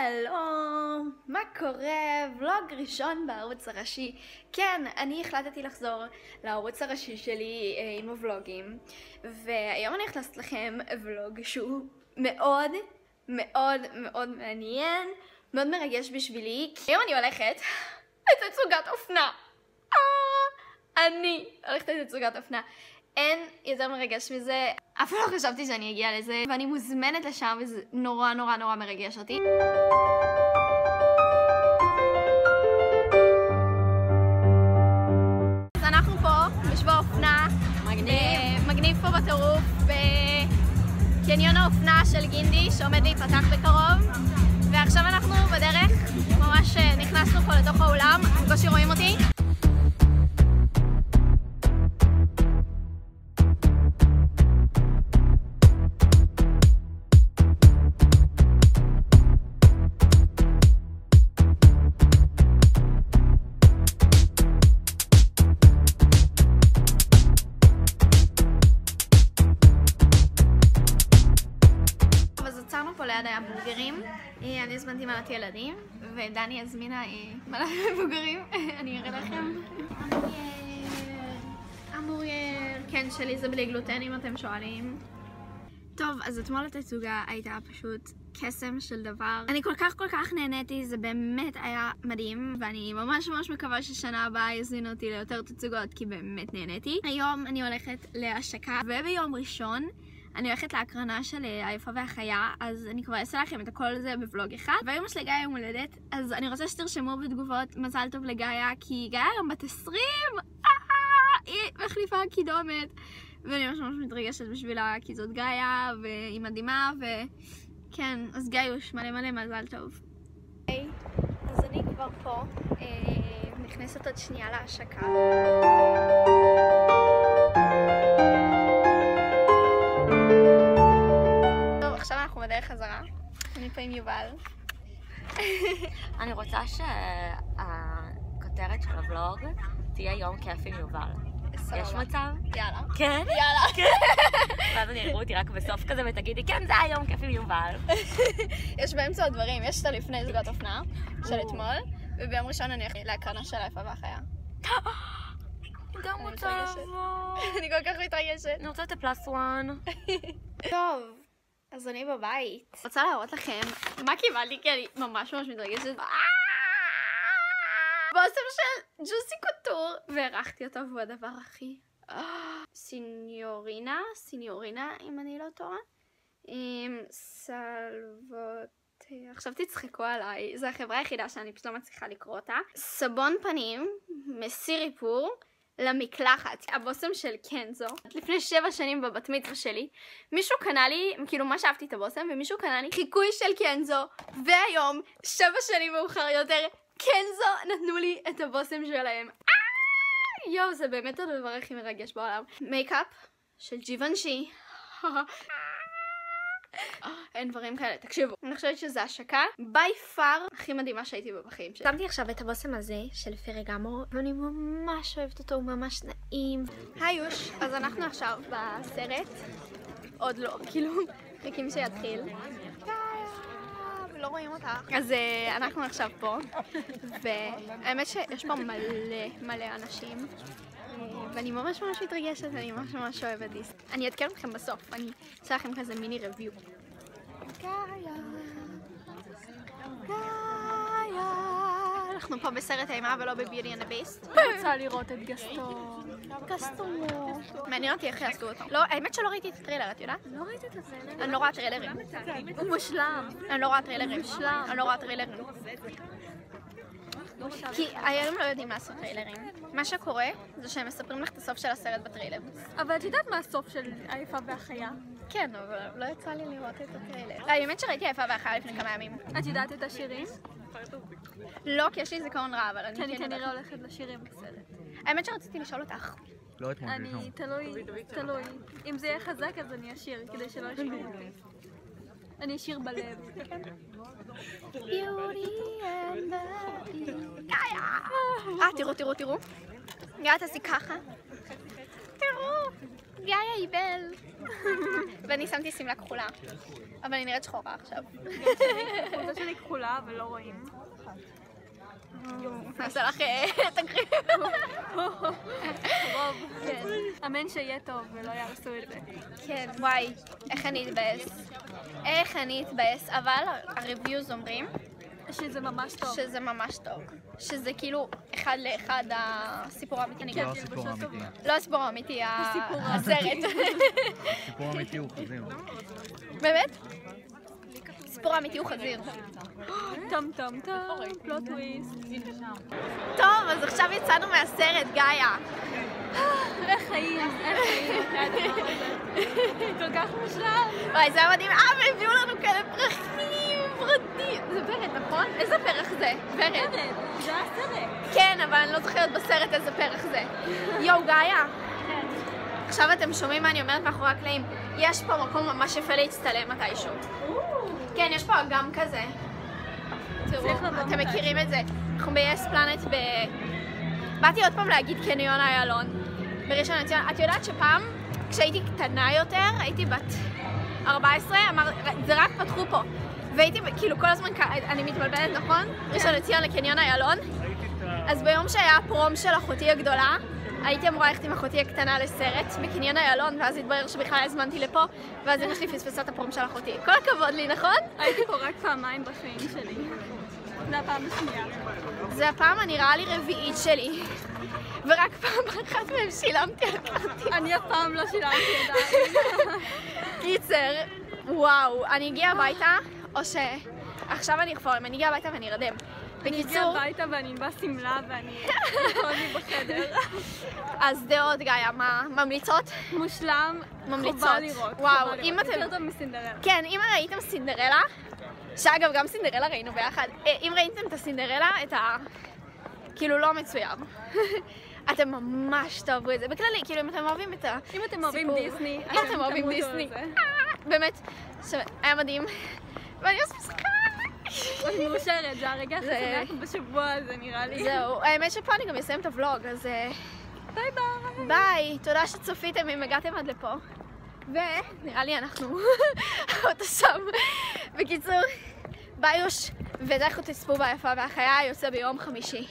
שלום, מה קורה? ולוג ראשון בערוץ הראשי. כן, אני החלטתי לחזור לערוץ הראשי שלי עם הוולוגים, והיום אני הולכת לעשות לכם ולוג שהוא מאוד מאוד מאוד מעניין, מאוד מרגש בשבילי. היום אני הולכת לתצוגת אופנה. אני הולכת לתצוגת אופנה. אין יותר מרגש מזה, אף לא חשבתי שאני אגיע לזה, ואני מוזמנת לשם וזה נורא נורא נורא מרגש אותי. אז אנחנו פה בשבוע אופנה, מגניב פה בטירוף, בקניון האופנה של גינדי שעומד להיפתח בקרוב, ועכשיו אנחנו בדרך, ממש נכנסנו פה לתוך האולם, בקושי רואים אותי. ליד היה בורגרים, אני הזמנתי מלאת ילדים, ודני הזמינה מלאת בוגרים. אני אראה לכם. המבורגר, כן, שלי זה בלי גלוטן אם אתם שואלים. טוב, אז אתמול התצוגה הייתה פשוט קסם של דבר. אני כל כך נהניתי, זה באמת היה מדהים, ואני ממש מקווה ששנה הבאה יזמינו אותי ליותר תצוגות, כי באמת נהניתי. היום אני הולכת להשקה, וביום ראשון אני הולכת להקרנה של היפה והחיה, אז אני כבר אעשה לכם את הכל זה בוולוג אחד. והיום יש לגיא יום הולדת, אז אני רוצה שתרשמו בתגובות מזל טוב לגיא, כי גיא היום בת 20! היא מחליפה קידומת, ואני ממש מתרגשת בשבילה, כי זאת גיא, והיא מדהימה, וכן, אז גיא יש מלא מזל טוב. אז אני כבר פה, נכנסת עוד שנייה להשקה. עכשיו אנחנו בדרך חזרה, אני פה עם יובל. אני רוצה שהכותרת של הוולוג תהיה יום כיף עם יובל. יש מצב? יאללה. כן? יאללה. ואז אני אראו אותי רק בסוף כזה ותגידי, כן, זה היה יום כיף עם יובל. יש באמצע הדברים, יש את הלפני זוגת אופנה של אתמול, וביום ראשון אני הולכת להקרנה של היפה והחיה. גם רוצה לבוא. אני כל כך מתרגשת. אני רוצה את הפלאס וואן. טוב. אז אני בבית. רוצה להראות לכם מה קיבלתי, כי אני ממש מתרגשת. בושם של ג'וסי קוטור, והערכתי אותו, והוא הדבר הכי סיניורינה, אם אני לא טועה. עכשיו תצחקו עליי, זו החברה היחידה שאני פשוט לא מצליחה לקרוא אותה. סבון פנים, מסיר איפור למקלחת, הבושם של קנזו. לפני 7 שנים בבת מצווה שלי, מישהו קנה לי, כאילו מה שאהבתי את הבושם, ומישהו קנה לי חיקוי של קנזו, והיום, 7 שנים מאוחר יותר, קנזו נתנו לי את הבושם שלהם. יואו, זה באמת הדבר הכי מרגש בעולם. מייקאפ של ג'יוונשי. אין דברים כאלה, תקשיבו. אני חושבת שזה השקה ביי פאר הכי מדהימה שהייתי בחיים שלי. שמתי עכשיו את הבושם הזה של פרגמו, ואני ממש אוהבת אותו, הוא ממש נעים. היוש, אז אנחנו עכשיו בסרט, עוד לא, כאילו, מחכים שיתחיל. לא רואים אותך. אז אנחנו עכשיו פה, והאמת שיש פה מלא אנשים, ואני ממש מתרגשת, אני ממש אוהבת דיס. אני אעדכן אתכם בסוף, אני אעשה לכם כזה מיני ריוויו. גאיה, אנחנו פה בסרט אימה ולא בביוטי אנד דה ביסט. אני רוצה לראות את גסטון. מעניין אותי איך יעשו אותו. לא, האמת שלא ראיתי את הטריילר, את יודעת? לא ראית את הטריילר? אני לא רואה טריילרים. הוא מושלם. אני לא רואה טריילרים. כי היום לא יודעים לעשות טריילרים. מה שקורה זה שהם מספרים לך את הסוף של הסרט בטריילר. אבל את יודעת מה הסוף של היפה והחיה? כן, אבל לא יצא לי לראות את הטריילר. האמת שראיתי היפה והחיה לפני כמה ימים. את יודעת את השירים? לא, כי יש לי זיכרון רע, אבל אני כנראה הולכת לשירים בסרט. האמת שרציתי לשאול אותך. לא אתמול. אני תלוי. אם זה יהיה חזק אז אני אשיר, כדי שלא ישמעו. אני אשיר בלב. תראו. גאה, תעשי ככה. תראו. גאיה היא בל. ואני שמתי שמלה כחולה. אבל היא נראית שחורה עכשיו. החולצה שלי כחולה ולא רואים. נעשה לך תקריב. כן. אמן שיהיה טוב ולא יהרסו את זה. כן, וואי, איך אני אתבאס. איך אני אתבאס, אבל הריוויוז אומרים שזה ממש טוב. שזה ממש טוב. שזה כאילו אחד לאחד הסיפור האמיתי. לא הסיפור האמיתי. לא הסיפור האמיתי, הסיפור הסרט. הסיפור האמיתי הוא חזיר. באמת? הסיפור האמיתי הוא חזיר. טום טום טום, פלוט טוויסט. טוב, אז עכשיו יצאנו מהסרט, גאיה. איך חיים, איך חיים. כל כך מושלם. וואי, זה היה מדהים. והביאו לנו כאלה פרחים, פרטים. זה ורד, נכון? איזה פרח זה? ורד. זה הסרט. כן, אבל אני לא זוכרת בסרט איזה פרח זה. יואו, גאיה. עכשיו אתם שומעים מה אני אומרת מאחורי הקלעים. יש פה מקום ממש יפה להצטלם מתישהו. כן, יש פה אגם כזה. תראו, אתם מכירים את זה. אנחנו ב-Yes Planet באתי עוד פעם להגיד קניון איילון בראשון לציון. את יודעת שפעם, כשהייתי קטנה יותר, הייתי בת 14, זה רק פתחו פה. והייתי, כאילו, כל הזמן, אני מתבלבלת, נכון? ראשון לציון לקניון איילון. אז ביום שהיה הפרום של אחותי הגדולה, הייתי אמורה ללכת עם אחותי הקטנה לסרט בקניון איילון, ואז התברר שבכלל הזמנתי לפה, ואז אמא שלי פספסה את הפרום של אחותי. כל הכבוד לי, נכון? הייתי פה רק פעמיים בחיים שלי. זה הפעם השנייה. זה הפעם הנראה לי רביעית שלי. ורק פעם אחת מהם שילמתי על כרטיס. אני אף פעם לא שילמתי עדיין. קיצר, וואו, אני אגיע הביתה, או עכשיו אני אחפור, אני אגיע הביתה ואני ארדם. אני אגיע הביתה ואני אנבא שמלה ואני אכון לי בחדר. אז דעות, גאיה, מה ממליצות? מושלם, ממליצות. חובה לראות. וואו, אם אתם... יותר טוב מסינדרלה. כן, אם ראיתם סינדרלה, שאגב, גם סינדרלה ראינו ביחד, אם ראיתם את הסינדרלה, כאילו לא מצויר. אתם ממש תאהבו את זה. בכללי, כאילו אם אתם אוהבים את הסיפור. אם אתם אוהבים דיסני, אם אתם אוהבים דיסני. באמת, היה מדהים. ואני עושה משחקה. אני מאושרת, זה הרגע הכי שמח בשבוע הזה נראה לי. זהו, האמת שפה אני גם אסיים את הוולוג, אז... ביי ביי. ביי, תודה שצפיתם אם הגעתם עד לפה. ונראה לי אנחנו עוד שם. בקיצור, ביי יוש, ולכו תצפו ביפה והחיה יוצא ביום חמישי.